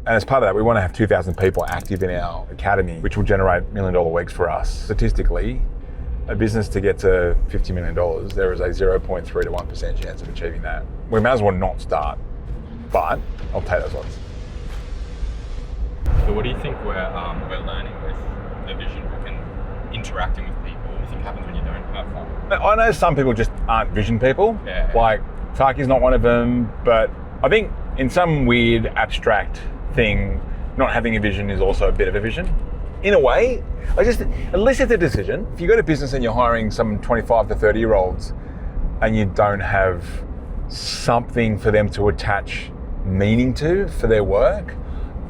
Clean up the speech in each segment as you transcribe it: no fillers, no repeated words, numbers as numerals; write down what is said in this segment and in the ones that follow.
And as part of that, we want to have 2,000 people active in our academy, which will generate $1 million weeks for us. Statistically, a business to get to $50 million, there is a 0.3 to 1% chance of achieving that. We may as well not start, but I'll take those odds. So what do you think we're learning with the vision book and interacting with people? What do you think happens when you don't have fun? I know some people just aren't vision people. Yeah. Like, Taki's not one of them, but I think in some weird abstract thing, not having a vision is also a bit of a vision. In a way, at least it's a decision. If you go to business and you're hiring some 25 to 30 year olds and you don't have something for them to attach meaning to for their work,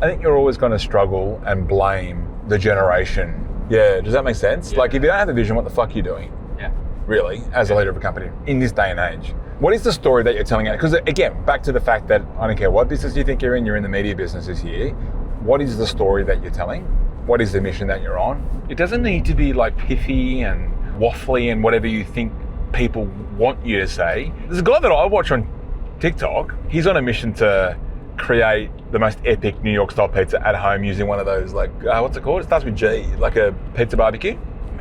I think you're always going to struggle and blame the generation. Yeah, does that make sense? Yeah. Like, if you don't have a vision, what the fuck are you doing? Yeah. Really, as a leader of a company in this day and age? What is the story that you're telling out? Because again, back to the fact that I don't care what business you think you're in the media business this year. What is the story that you're telling? What is the mission that you're on? It doesn't need to be like pithy and waffly and whatever you think people want you to say. There's a guy that I watch on TikTok. He's on a mission to create the most epic New York style pizza at home using one of those, like, what's it called? It starts with G, like a pizza barbecue.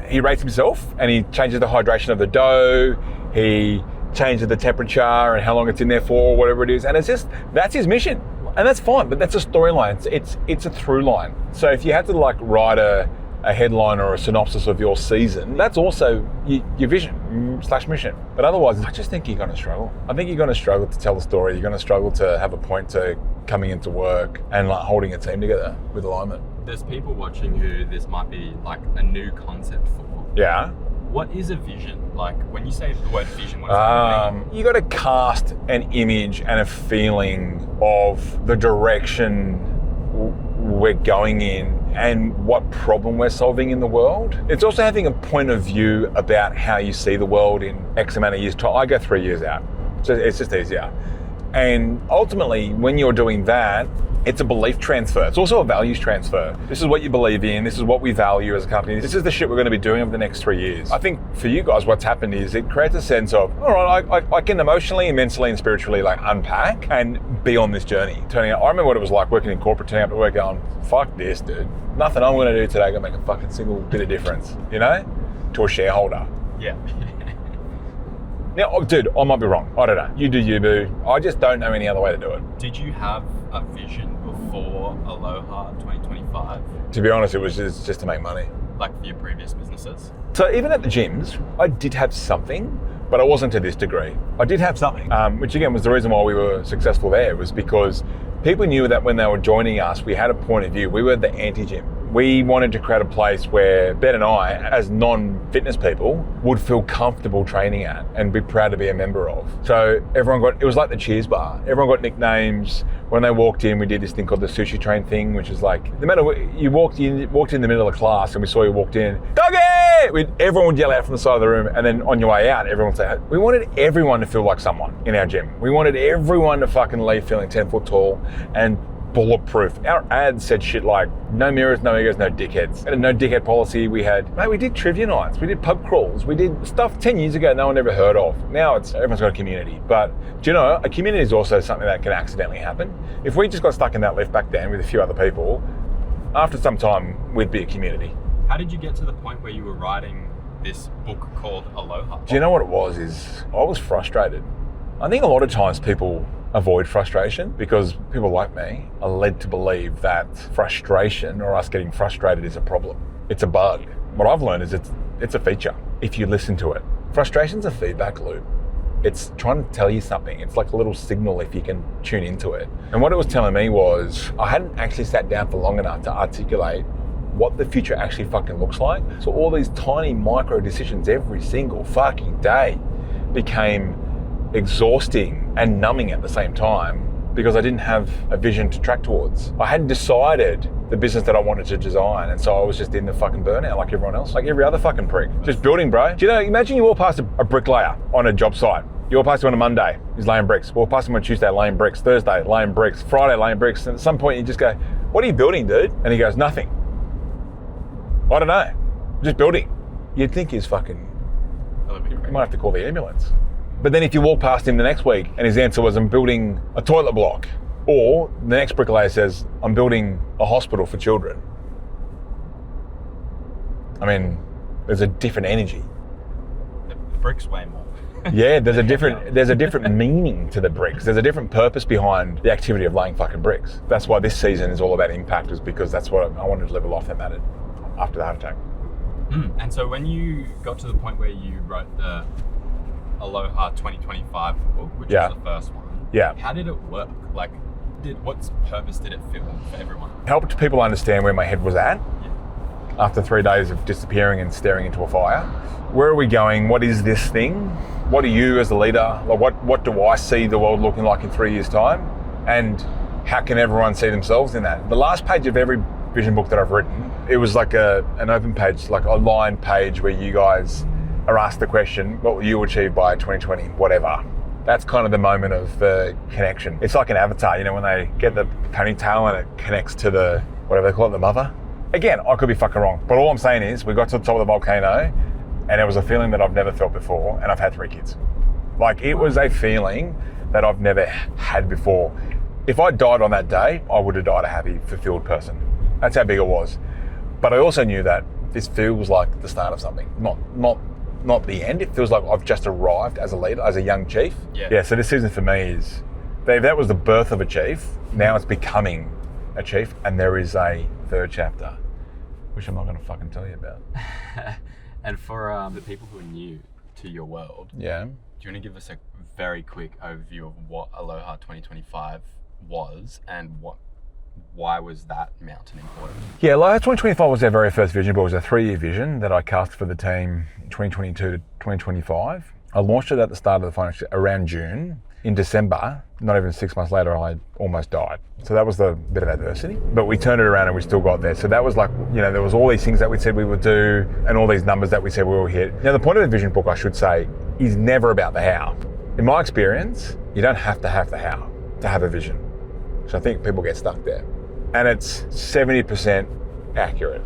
He rates himself and he changes the hydration of the dough. He changes the temperature and how long it's in there for, whatever it is. And it's just, that's his mission. And that's fine, but that's a storyline. It's a through line. So if you had to like write a headline or a synopsis of your season, that's also your vision / mission. But otherwise, I just think you're going to struggle. I think you're going to struggle to tell the story. You're going to struggle to have a point to coming into work and like holding a team together with alignment. There's people watching who this might be like a new concept for. Yeah. What is a vision? Like, when you say the word vision, what does that mean? You got to cast an image and a feeling of the direction we're going in and what problem we're solving in the world. It's also having a point of view about how you see the world in X amount of years' time. I go 3 years out, so it's just easier. And ultimately, when you're doing that, it's a belief transfer. It's also a values transfer. This is what you believe in. This is what we value as a company. This is the shit we're going to be doing over the next 3 years. I think for you guys, what's happened is it creates a sense of, all right, I can emotionally and mentally and spiritually like unpack and be on this journey. I remember what it was like working in corporate, turning up at work going, fuck this, dude. Nothing I'm going to do today going to make a fucking single bit of difference, you know, to a shareholder. Yeah. Now, dude, I might be wrong. I don't know. You do you, boo. I just don't know any other way to do it. Did you have a vision before Aloha 2025? To be honest, it was just to make money. Like for your previous businesses? So even at the gyms, I did have something, but I wasn't to this degree. I did have something, which again was the reason why we were successful there, was because people knew that when they were joining us, we had a point of view. We were the anti-gym. We wanted to create a place where Ben and I, as non-fitness people, would feel comfortable training at and be proud to be a member of. So it was like the Cheers bar. Everyone got nicknames. When they walked in, we did this thing called the sushi train thing, which is like, no matter what, you walked in the middle of the class and we saw you walked in, Doggy! Everyone would yell out from the side of the room, and then on your way out, everyone would say, we wanted everyone to feel like someone in our gym. We wanted everyone to fucking leave feeling 10 foot tall and bulletproof. Our ads said shit like, no mirrors, no egos, no dickheads. We had a no dickhead policy. We did trivia nights. We did pub crawls. We did stuff 10 years ago no one ever heard of. Now everyone's got a community. But do you know, a community is also something that can accidentally happen. If we just got stuck in that lift back then with a few other people, after some time, we'd be a community. How did you get to the point where you were writing this book called Aloha? Do you know what it was? I was frustrated. I think a lot of times people avoid frustration because people like me are led to believe that frustration or us getting frustrated is a problem. It's a bug. What I've learned is it's a feature if you listen to it. Frustration's a feedback loop. It's trying to tell you something. It's like a little signal if you can tune into it. And what it was telling me was I hadn't actually sat down for long enough to articulate what the future actually fucking looks like. So all these tiny micro decisions every single fucking day became exhausting and numbing at the same time because I didn't have a vision to track towards. I hadn't decided the business that I wanted to design, and so I was just in the fucking burnout like everyone else, like every other fucking prick. Just building, bro. Do you know, imagine you walk past a bricklayer on a job site. You walk past him on a Monday, he's laying bricks. Walk past him on Tuesday, laying bricks. Thursday, laying bricks. Friday, laying bricks. And at some point you just go, what are you building, dude? And he goes, nothing. I don't know. I'm just building. You'd think he's fucking, you might have to call the ambulance. But then if you walk past him the next week and his answer was, I'm building a toilet block, Or the next bricklayer says, I'm building a hospital for children. I mean, there's a different energy. The bricks weigh more. Yeah, there's a different meaning to the bricks. There's a different purpose behind the activity of laying fucking bricks. That's why this season is all about impact, is because that's what I wanted to live a life that mattered after the heart attack. And so when you got to the point where you wrote the Aloha 2025 book, which was the first one, how did it work? Like, what purpose did it fill for everyone? Helped people understand where my head was at after 3 days of disappearing and staring into a fire. Where are we going? What is this thing? What are you as a leader? Like, what do I see the world looking like in 3 years' time? And how can everyone see themselves in that? The last page of every vision book that I've written, it was like an open page, like a line page where you guys are asked the question, what will you achieve by 2020, whatever. That's kind of the moment of the connection. It's like an avatar, you know, when they get the ponytail and it connects to the, whatever they call it, the mother. Again, I could be fucking wrong, but all I'm saying is we got to the top of the volcano and it was a feeling that I've never felt before, and I've had 3 kids. Like, it was a feeling that I've never had before. If I died on that day, I would have died a happy, fulfilled person. That's how big it was. But I also knew that this feels like the start of something, not the end. It feels like I've just arrived as a leader, as a young chief. Yeah, so this season for me is, that was the birth of a chief. Now it's becoming a chief, and there is a third chapter, which I'm not going to fucking tell you about. And for the people who are new to your world, do you want to give us a very quick overview of what Aloha 2025 was and why was that mountain important? Yeah, Aloha 2025 was our very first vision board. It was a 3-year vision that I cast for the team in 2022 to 2025. I launched it at the start of the financial around June. In December, not even 6 months later, I almost died. So that was the bit of adversity, but we turned it around and we still got there. So that was like, you know, there was all these things that we said we would do and all these numbers that we said we will hit. Now, the point of the vision book, I should say, is never about the how. In my experience, you don't have the how to have a vision. So I think people get stuck there. And it's 70% accurate.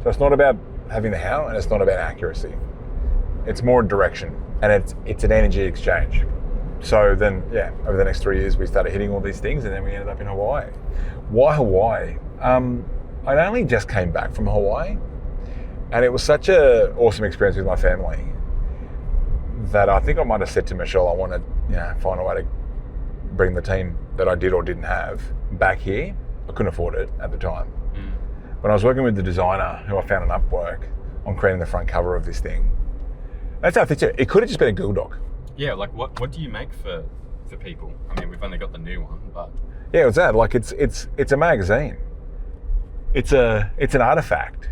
So it's not about having the how and it's not about accuracy. It's more direction and it's an energy exchange. So then, over the next 3 years, we started hitting all these things and then we ended up in Hawaii. Why Hawaii? I only just came back from Hawaii and it was such an awesome experience with my family that I think I might have said to Michelle, I want to find a way to bring the team that I did or didn't have back here. I couldn't afford it at the time. When I was working with the designer who I found on Upwork on creating the front cover of this thing, that's how I think it could have just been a Google Doc. Yeah, like what do you make for people? I mean, we've only got the new one, but yeah, it's that. Like it's a magazine. It's an artifact.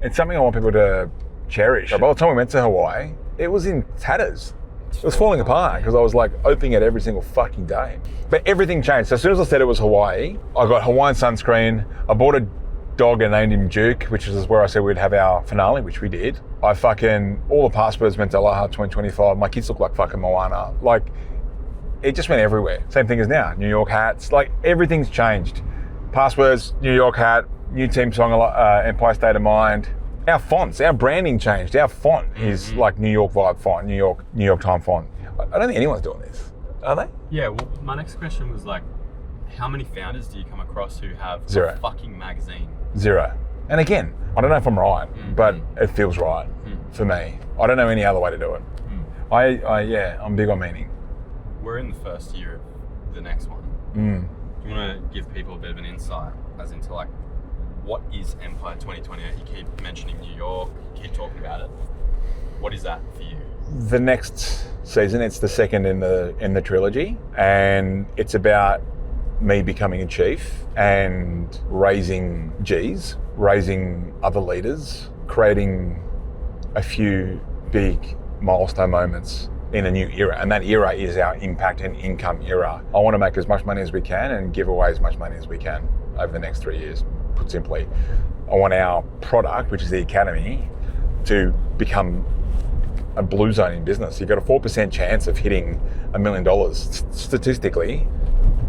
It's something I want people to cherish. By the time we went to Hawaii, it was in tatters. It was falling apart because I was like opening it every single fucking day. But everything changed. So as soon as I said it was Hawaii, I got Hawaiian sunscreen. I bought a dog and named him Duke, which is where I said we'd have our finale, which we did. All the passwords went to Aloha 2025. My kids look like fucking Moana. Like, it just went everywhere. Same thing as now. New York hats. Like, everything's changed. Passwords, New York hat, new team song, Empire State of Mind. Our fonts, our branding changed. Our font is like New York vibe font, New York time font. I don't think anyone's doing this, are they? Yeah, well, my next question was like, how many founders do you come across who have Zero. a fucking magazine? 0. And again, I don't know if I'm right, but it feels right for me. I don't know any other way to do it. I'm big on meaning. We're in the first year of the next one. Do you want to give people a bit of an insight as into like, what is Empire 2028? You keep mentioning New York, you keep talking about it. What is that for you? The next season, it's the second in the trilogy, and it's about me becoming a chief and raising G's, raising other leaders, creating a few big milestone moments in a new era. And that era is our impact and income era. I want to make as much money as we can and give away as much money as we can over the next 3 years, put simply. I want our product, which is the Academy, to become a blue zone in business. You've got a 4% chance of hitting $1 million statistically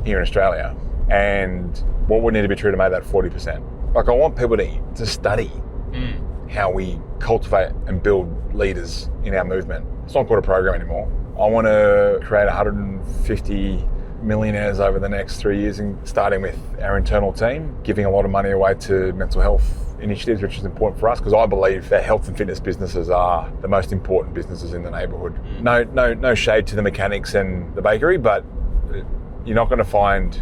here in Australia. And what would need to be true to make that 40%? Like, I want people to study how we cultivate and build leaders in our movement. It's not called a program anymore. I want to create 150 millionaires over the next 3 years, starting with our internal team, giving a lot of money away to mental health initiatives, which is important for us because I believe that health and fitness businesses are the most important businesses in the neighbourhood. No shade to the mechanics and the bakery, but you're not going to find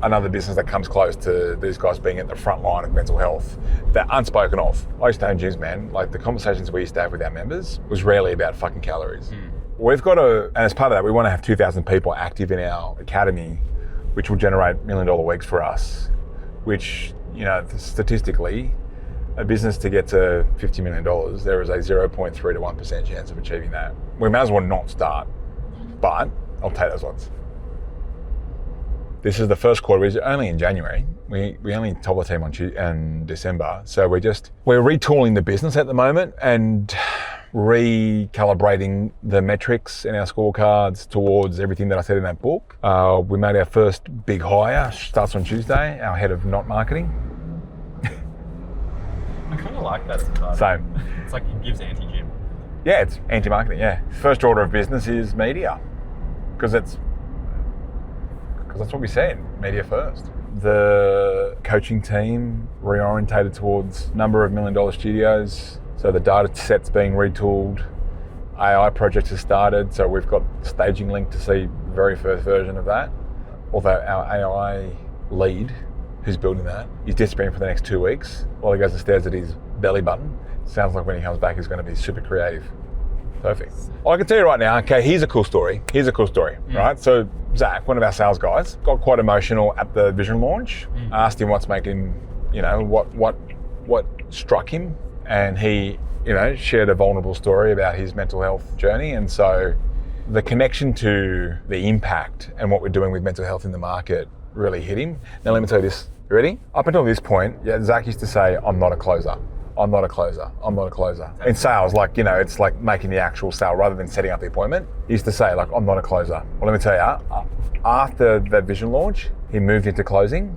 another business that comes close to these guys being at the front line of mental health. They're unspoken of. I used to own gyms, man. Like the conversations we used to have with our members was rarely about fucking calories. We've got and as part of that, we want to have 2,000 people active in our academy, which will generate $1 million weeks for us, which, statistically, a business to get to $50 million, there is a 0.3 to 1% chance of achieving that. We may as well not start, but I'll take those odds. This is the first quarter. We're only in January. We only told the team in December. So we're retooling the business at the moment and recalibrating the metrics in our scorecards towards everything that I said in that book. We made our first big hire, starts on Tuesday, our head of not marketing. I kind of like that as a title. Same. It's like it gives anti-gym. Yeah, it's anti-marketing, yeah. First order of business is media, because that's what we said, media first. The coaching team reorientated towards number of $1 million studios. So the data set's being retooled. AI projects have started. So we've got staging link to see the very first version of that. Although our AI lead, who's building that, is disappearing for the next 2 weeks while he goes and stares at his belly button. Sounds like when he comes back, he's going to be super creative. Perfect. Well, I can tell you right now, okay, here's a cool story, right? So Zach, one of our sales guys, got quite emotional at the vision launch. Asked him what's making, what struck him. And he, shared a vulnerable story about his mental health journey. And so the connection to the impact and what we're doing with mental health in the market really hit him. Now, let me tell you this. You ready? Up until this point, Zach used to say, I'm not a closer. I'm not a closer. I'm not a closer. In sales, it's like making the actual sale rather than setting up the appointment. He used to say, I'm not a closer. Well, let me tell you, after that vision launch, he moved into closing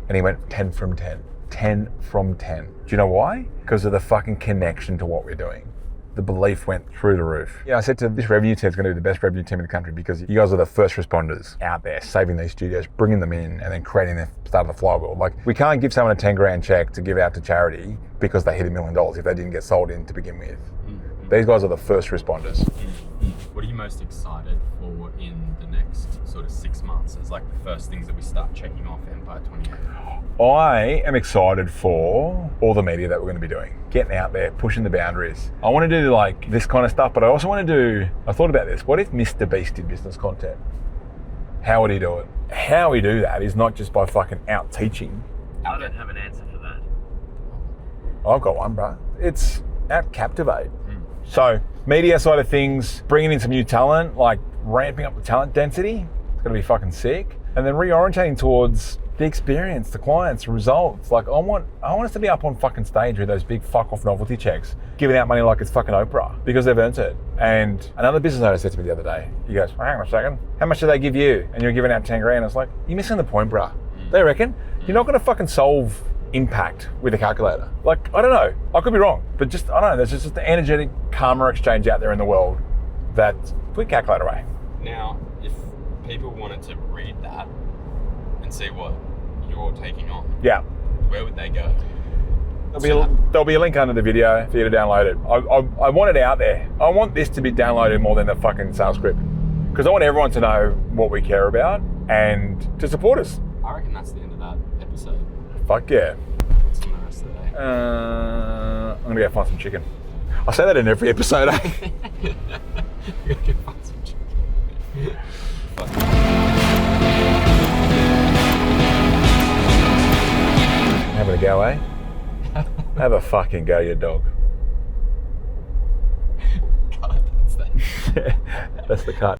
and he went 10 from 10. 10 from 10. Do you know why? Because of the fucking connection to what we're doing. The belief went through the roof. I said to this revenue team is going to be the best revenue team in the country because you guys are the first responders out there, saving these studios, bringing them in, and then creating the start of the flywheel. Like, we can't give someone a 10 grand check to give out to charity because they hit $1 million if they didn't get sold in to begin with. These guys are the first responders. What are you most excited for in the next sort of 6 months as like the first things that we start checking off Empire 28? I am excited for all the media that we're going to be doing. Getting out there, pushing the boundaries. I want to do like this kind of stuff, but I also want to do, I thought about this, what if Mr. Beast did business content? How would he do it? How he do that is not just by fucking out teaching. I don't have an answer for that. I've got one, bro. It's out captivate. So, media side of things, bringing in some new talent, like ramping up the talent density. It's going to be fucking sick. And then reorientating towards the experience, the clients, the results. Like, I want us to be up on fucking stage with those big fuck off novelty checks, giving out money like it's fucking Oprah because they've earned it. And another business owner said to me the other day, he goes, hang on a second, how much do they give you? And you're giving out 10 grand. I was like, you're missing the point, bruh. They reckon you're not going to fucking solve impact with a calculator. Like, I don't know, I could be wrong, but just, I don't know, there's just the energetic karma exchange out there in the world that put calculator away. Now, if people wanted to read that and see what you're taking on, where would they go? There'll be a link under the video for you to download it. I want it out there. I want this to be downloaded more than the fucking sales script because I want everyone to know what we care about and to support us. I reckon that's the end of that episode. Fuck yeah. What's on the rest of the day? I'm gonna go find some chicken. I say that in every episode, eh? You're gonna go find some chicken. Having a go, eh? Have a fucking go, you dog. God, that's that. That's the cut.